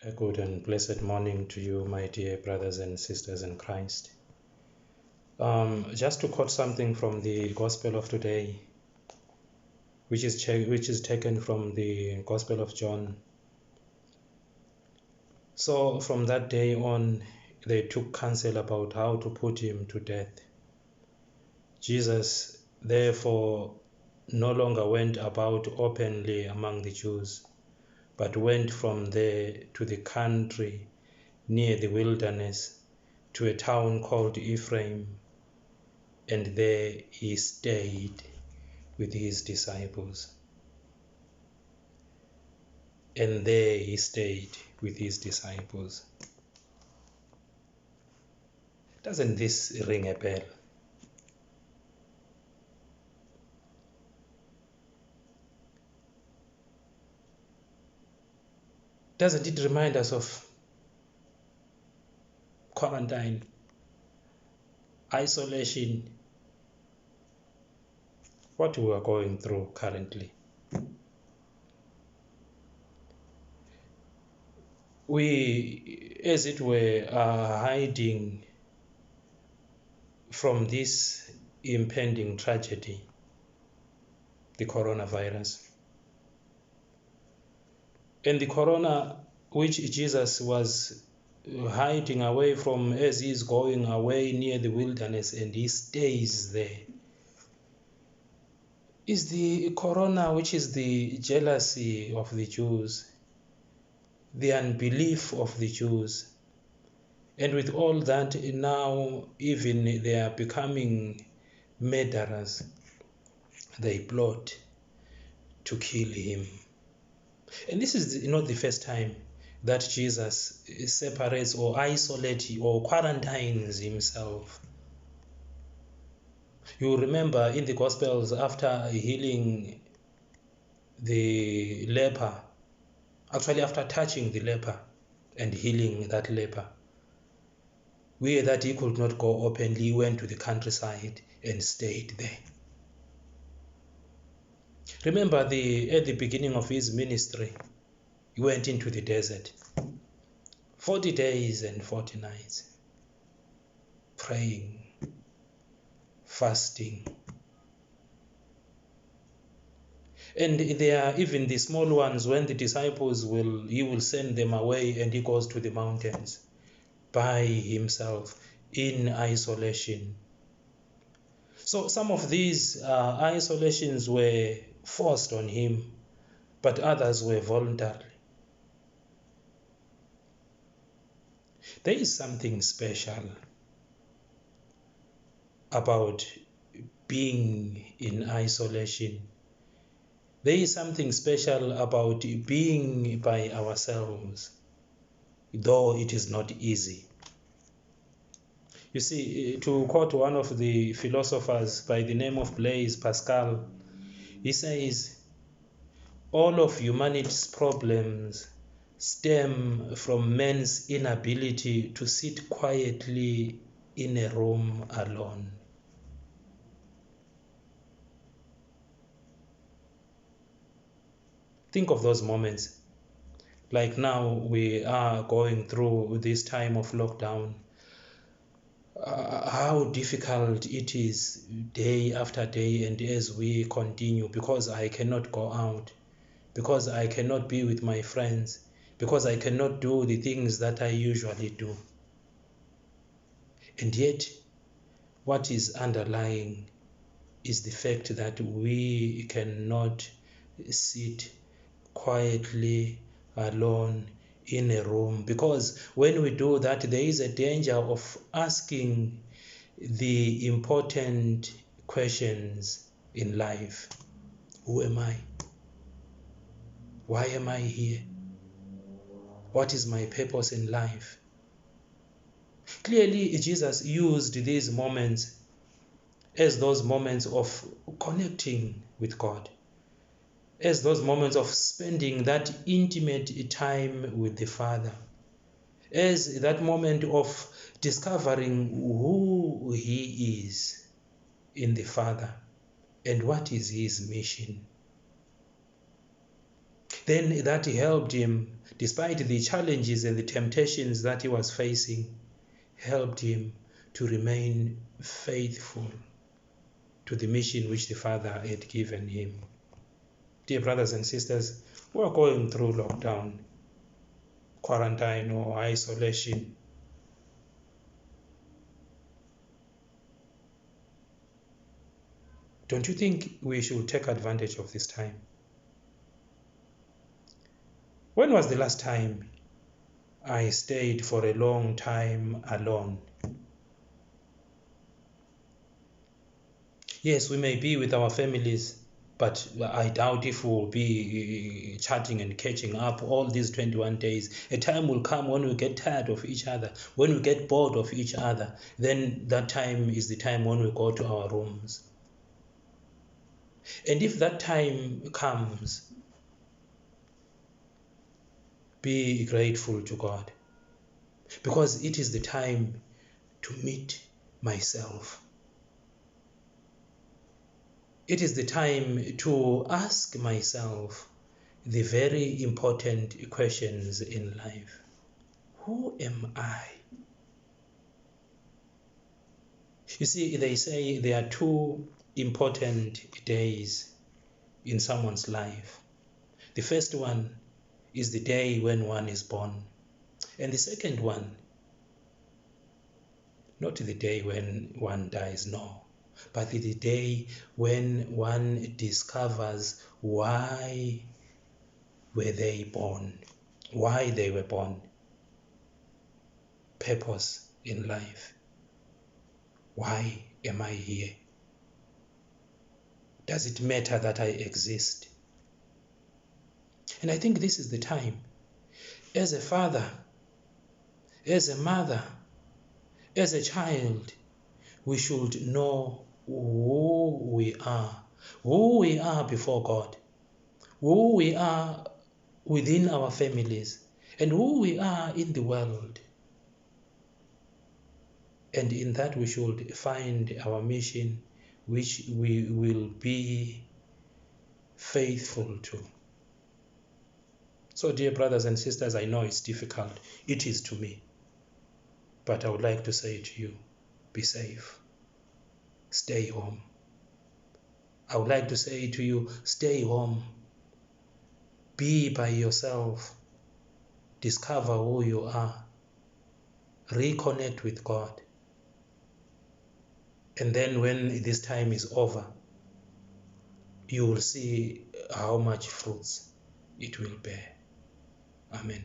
A good and blessed morning to you, my dear brothers and sisters in Christ. Just to quote something from the Gospel of today, which is taken from the Gospel of John. So from that day on, they took counsel about how to put him to death. Jesus, therefore, no longer went about openly among the Jews, but went from there to the country near the wilderness, to a town called Ephraim, and there he stayed with his disciples. And there he stayed with his disciples. Doesn't this ring a bell? Doesn't it remind us of quarantine, isolation, what we are going through currently? We, as it were, are hiding from this impending tragedy, the coronavirus. And the corona, which Jesus was hiding away from as he is going away near the wilderness, and he stays there, is the corona which is the jealousy of the Jews, the unbelief of the Jews. And with all that, now even they are becoming murderers. They plot to kill him. And this is not the first time that Jesus separates or isolates or quarantines himself. You remember in the Gospels, after healing the leper, actually after touching the leper and healing that leper, where that he could not go openly, he went to the countryside and stayed there. Remember at the beginning of his ministry, he went into the desert, 40 days and 40 nights, praying, fasting. And there are even the small ones, when the disciples he will send them away, and he goes to the mountains by himself in isolation. So some of these isolations were forced on him, but others were voluntary. There is something special about being in isolation. There is something special about being by ourselves, though it is not easy. You see, to quote one of the philosophers by the name of Blaise Pascal, he says, all of humanity's problems stem from man's inability to sit quietly in a room alone. Think of those moments. Like now we are going through this time of lockdown. How difficult it is day after day, and as we continue, because I cannot go out, because I cannot be with my friends, because I cannot do the things that I usually do. And yet, what is underlying is the fact that we cannot sit quietly alone in a room, because when we do that, there is a danger of asking the important questions in life. Who am I? Why am I here? What is my purpose in life? Clearly, Jesus used these moments as those moments of connecting with God, as those moments of spending that intimate time with the Father, as that moment of discovering who he is in the Father and what is his mission. Then that helped him, despite the challenges and the temptations that he was facing, helped him to remain faithful to the mission which the Father had given him. Dear brothers and sisters, we are going through lockdown, quarantine, or isolation. Don't you think we should take advantage of this time? When was the last time I stayed for a long time alone? Yes, we may be with our families, but I doubt if we'll be chatting and catching up all these 21 days. A time will come when we get tired of each other, when we get bored of each other. Then that time is the time when we go to our rooms. And if that time comes, be grateful to God, because it is the time to meet myself. It is the time to ask myself the very important questions in life. Who am I? You see, they say there are two important days in someone's life. The first one is the day when one is born. And the second one, not the day when one dies, no, but the day when one discovers why were they born, why they were born, purpose in life. Why am I here? Does it matter that I exist? And I think this is the time, as a father, as a mother, as a child, we should know who we are before God, who we are within our families, and who we are in the world. And in that we should find our mission, which we will be faithful to. So, dear brothers and sisters, I know it's difficult. It is to me. But I would like to say to you, be safe. Stay home. I would like to say to you, stay home. Be by yourself. Discover who you are. Reconnect with God. And then when this time is over, you will see how much fruits it will bear. Amen.